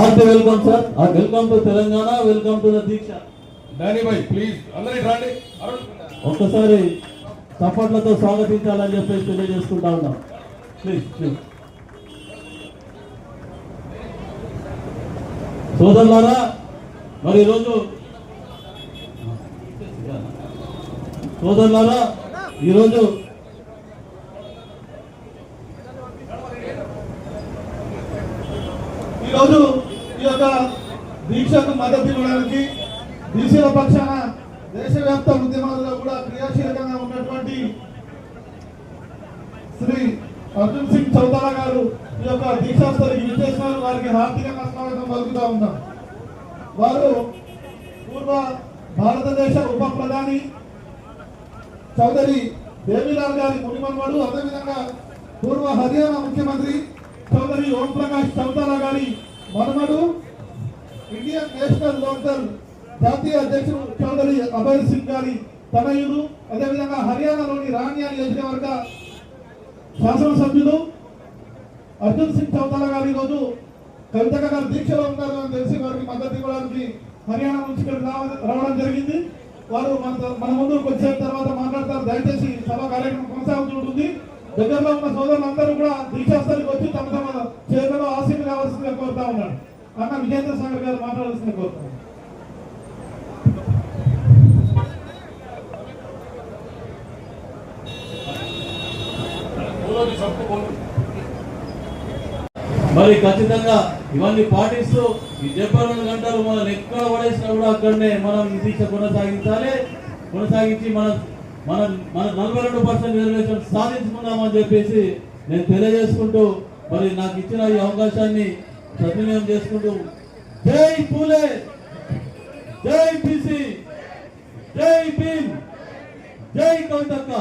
Heart welcome sir, welcome to Telangana, welcome to the Deeksha. Danny భాయ్ please అందరూ రండి. ఒక్కసారి చప్పట్లతో స్వాగతించాలని చెప్పేసి తెలియజేసుకుంటా ఉన్నాం. ప్లీజ్ ప్లీజ్ సోదరులారా, మరి ఈరోజు ఈ యొక్క దీక్షకు మద్దతు ఇవ్వడానికి బీసీల పక్షాన దేశవ్యాప్త ఉద్యమాలలో కూడా క్రియాశీలకంగా ఉన్నటువంటి శ్రీ అర్జున్ సింగ్ చౌతాలా గారు ఈ యొక్క దీక్షాస్థలికి విచ్చేసినారు. వారికి హార్దికంగా స్వాగతం పలుకుతా ఉన్నాం. వారు పూర్వ భారతదేశ ఉప ప్రధాని చౌదరి దేవిలాల్ గారి మునిమన్మడు, అదేవిధంగా పూర్వ హర్యానా ముఖ్యమంత్రి చౌదరి ఓం ప్రకాష్ చౌతాలా గారి మనమడు, ఇండియన్ నేషనల్ లోక్దల్ జాతీయ అధ్యక్షుడు చౌదరి అభయ్ సింగ్ గారి తనయుడు, అదేవిధంగా హర్యానాలోని రానియా నియోజకవర్గ శాసనసభ్యులు అర్జున్ సింగ్ చౌతాలా గారు ఈరోజు కవిత గారు దీక్షలో ఉన్నారు అని తెలిసి వారికి మద్దతు ఇవ్వడానికి హర్యానా నుంచి ఇక్కడికి రావడం జరిగింది. వారు మన ముందు వచ్చేసిన తర్వాత మాట్లాడతారు. దయచేసి సభ కార్యక్రమం కొనసాగుతుంటుంది. దగ్గరలో ఉన్న సోదరులందరూ కూడా దీక్షాస్థలికి వచ్చి తమ తమ చేతుల్లో ఆశీర్లు కావాల్సిందిగా కోరుతా ఉన్నాడు. అన్న విజేంద్ర సాగర్ గారు మాట్లాడాల్సిందిగా కోరుతారు. మరి ఖచ్చితంగా ఇవన్నీ పాటిస్తూ ఈ 72 గంటలు మనం ఎక్కడ పడేసినా కూడా అక్కడనే మనం ఈ దీక్ష కొనసాగించి మన 42% రిజర్వేషన్ సాధించుకుందామని చెప్పేసి నేను తెలియజేసుకుంటూ, మరి నాకు ఇచ్చిన ఈ అవకాశాన్ని సద్వినియోగం చేసుకుంటూ, జై పూలే, జై బీసీ, జై భీమ్, జై కవితక్క.